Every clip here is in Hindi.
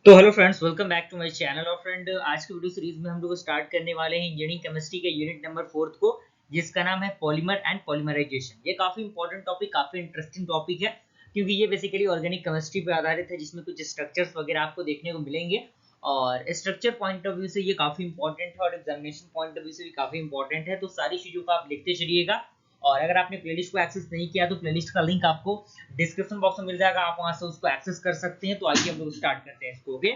तो hello friends, welcome back to my channel. और फ्रेंड, आज की वीडियो सीरीज में हम लोग स्टार्ट करने वाले हैं इंजीनियरिंग केमिस्ट्री के यूनिट नंबर 4 को, जिसका नाम है पॉलीमर एंड पॉलीमराइजेशन। ये काफी इंपॉर्टेंट टॉपिक, काफी इंटरेस्टिंग टॉपिक है, क्योंकि ये बेसिकली ऑर्गेनिक केमिस्ट्री पे आधारित है, जिसमें कुछ स्ट्रक्चर्स वगैरह आपको देखने को मिलेंगे। और स्ट्रक्चर पॉइंट ऑफ व्यू से ये काफी इंपॉर्टेंट है और एग्जामिनेशन पॉइंट ऑफ व्यू से भी काफी इंपॉर्टेंट है। तो सारी चीजों को आप लिखते चलिएगा। और अगर आपने प्लेलिस्ट को एक्सेस नहीं किया तो प्लेलिस्ट का लिंक आपको डिस्क्रिप्शन बॉक्स में मिल जाएगा, आप वहां से उसको एक्सेस कर सकते हैं। तो आइए हम लोग स्टार्ट करते हैं इसको। ओके,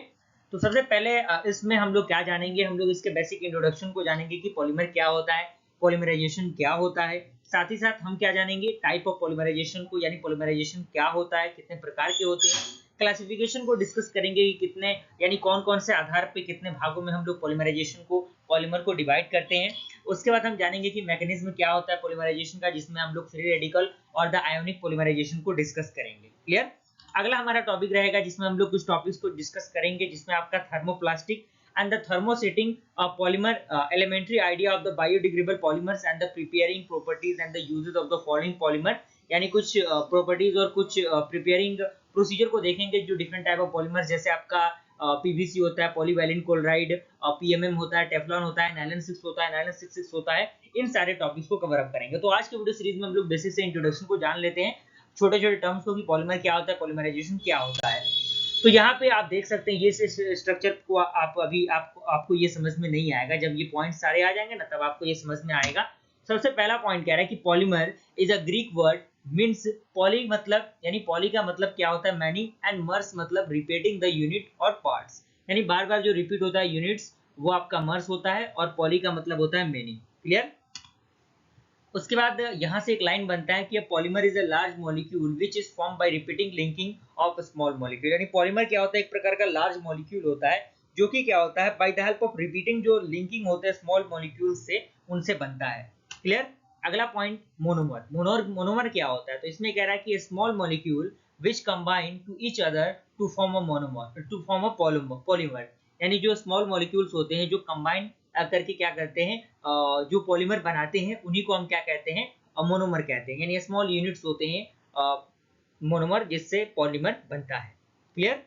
तो सबसे पहले इसमें हम लोग क्या जानेंगे, हम लोग इसके बेसिक इंट्रोडक्शन को जानेंगे कि पॉलीमर क्या होता है, पॉलीमराइजेशन क्या होता है। साथ ही साथ हम क्या जानेंगे, टाइप ऑफ पॉलीमराइजेशन को, यानी पॉलीमराइजेशन क्या होता है, कितने प्रकार के होते हैं। क्लासिफिकेशन को डिस्कस करेंगे कि कितने, यानी कौन कौन से आधार पे कितने भागों में हम लोग पॉलीमराइजेशन को, पॉलीमर को डिवाइड करते हैं। उसके बाद हम जानेंगे कि मैकेनिज्म क्या होता है पॉलीमराइजेशन का, जिसमें हम लोग फ्री रेडिकल और द आयोनिक पॉलीमराइजेशन को डिस्कस करेंगे। क्लियर। अगला हमारा टॉपिक रहेगा जिसमें हम लोग कुछ टॉपिक्स को डिस्कस करेंगे, जिसमें आपका thermoplastic and the thermosetting polymer, elementary idea of the biodegradable polymers and the preparing properties and the uses of the following polymer। यानी कुछ प्रॉपर्टीज और कुछ प्रिपेयरिंग प्रोसीजर को देखेंगे, जो डिफरेंट टाइप ऑफ पॉलीमर, जैसे आपका पीवीसी होता है, पॉलीवैलेंट क्लोराइड, पीएमएम होता है, टेफ्लॉन होता है, नायलॉन 6 होता है, नायलॉन 66 होता है। इन सारे टॉपिक्स को कवर अप करेंगे। तो आज के वीडियो सीरीज में हम लोग बेसिक से इंट्रोडक्शन को जान लेते हैं, छोटे छोटे टर्म्स को, कि पॉलीमर क्या होता है, पॉलीमराइजेशन क्या होता है। तो यहाँ पे आप देख सकते हैं, ये स्ट्रक्चर को आप अभी आपको ये समझ में नहीं आएगा। जब ये पॉइंट सारे आ जाएंगे ना, तब आपको ये समझ में आएगा। सबसे पहला पॉइंट कह रहा है कि polymer is a Greek word, means poly मतलब, यानी पॉली का मतलब क्या होता है, मैनी, एंड मर्स मतलब रिपीटिंग द यूनिट और पार्ट्स। यानी बार बार जो रिपीट होता है यूनिट्स, वो आपका मर्स होता है, और पॉली का मतलब होता है मैनी। क्लियर। उसके बाद यहाँ से एक लाइन बनता है कि polymer is a large molecule which is form by repeating linking of small molecule. यानी पॉलीमर क्या होता है, एक प्रकार का लार्ज मॉलिक्यूल होता है, जो कि क्या होता है, by the help of repeating, जो लिंकिंग होते हैं स्मॉल मॉलिक्यूल से, उनसे बनता है। क्लियर। अगला पॉइंट, मोनोमर। मोनोमर क्या होता है, तो इसमें कह रहा है कि small molecule which combine to each other to form a monomer, to form a polymer. यानी जो स्मॉल मॉलिक्यूल्स होते हैं, जो कंबाइन करके क्या करते हैं, जो पॉलीमर बनाते हैं, उन्हीं को हम क्या कहते हैं, मोनोमर कहते हैं। यानी स्मॉल यूनिट्स होते हैं मोनोमर, जिससे पॉलीमर बनता है। क्लियर।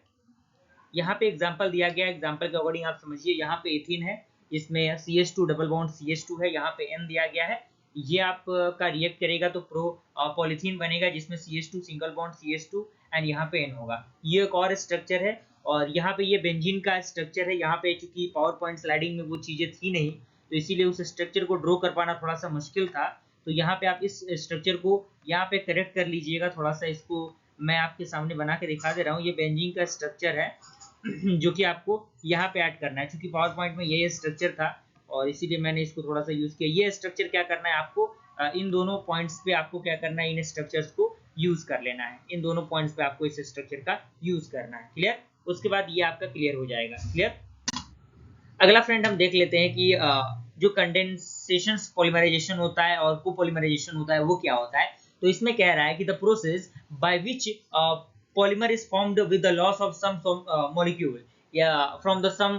यहाँ पे एग्जांपल दिया गया है, एग्जांपल के अकॉर्डिंग आप समझिए। यहाँ पे एथीन है, इसमें CH2 डबल बॉन्ड CH2 है, यहाँ पे N दिया गया है। ये आपका रिएक्ट करेगा तो प्रो पॉलीथीन बनेगा, जिसमें CH2 single bond CH2 and यहाँ पे N होगा। ये एक और स्ट्रक्चर है। और यहाँ पे ये बेंजीन का स्ट्रक्चर है। यहाँ पे चूंकि पावर पॉइंट स्लाइडिंग में वो चीजें थी नहीं, तो इसीलिए उस स्ट्रक्चर को ड्रॉ कर पाना थोड़ा सा मुश्किल था। तो यहाँ पे आप इस स्ट्रक्चर को यहाँ पे करेक्ट कर लीजिएगा थोड़ा सा। इसको मैं आपके सामने बना के दिखा दे रहा हूँ। ये बेंजीन का स्ट्रक्चर है, जो कि आपको यहाँ पे ऐड करना है, क्योंकि पावर पॉइंट में ये स्ट्रक्चर था और इसीलिए मैंने इसको थोड़ा सा यूज किया। ये स्ट्रक्चर क्या करना है आपको, इन दोनों पॉइंट्स पे आपको क्या करना है, इन स्ट्रक्चर्स को यूज कर लेना है। इन दोनों पॉइंट्स पे आपको इस स्ट्रक्चर का यूज करना है। क्लियर। उसके बाद ये आपका क्लियर हो जाएगा। क्लियर। अगला फ्रेंड हम देख लेते हैं कि जो कंडेंसेशन पॉलीमराइजेशन होता है और कोपॉलीमराइजेशन होता है, वो क्या होता है। तो इसमें कह रहा है कि the process by which polymer is formed with the loss of some molecule या from the some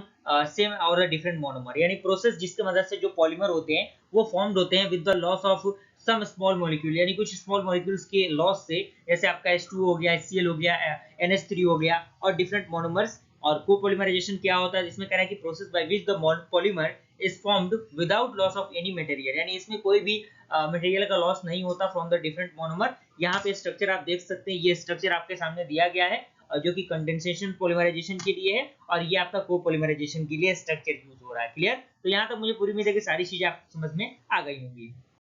same or a different monomer। यानी प्रोसेस जिसके मदद से जो पॉलीमर होते हैं वो फॉर्म्ड होते हैं with the loss of some small molecule, यानी कुछ स्मॉल मॉलिक्यूल्स के लॉस से, जैसे आपका H2 हो गया, HCl हो गया, NH3 हो गया, और डिफरेंट मोनोमर्स। और कोपॉलीमराइजेशन क्या होता है, जिसमें कह रहा है कि process by which the polymer is formed without loss of any material. यानी इसमें कोई भी मटेरियल का लॉस नहीं होता फ्रॉम द डिफरेंट मोनोमर। यहाँ पे स्ट्रक्चर आप देख सकते हैं, ये स्ट्रक्चर आपके सामने दिया गया है, जो कि कंडेंसेशन पॉलीमराइजेशन के लिए है, और ये आपका कोपॉलीमराइजेशन के लिए स्ट्रक्चर यूज हो रहा है। क्लियर। तो यहाँ तक मुझे पूरी उम्मीद है कि सारी चीजें आप समझ में आ गई होंगी।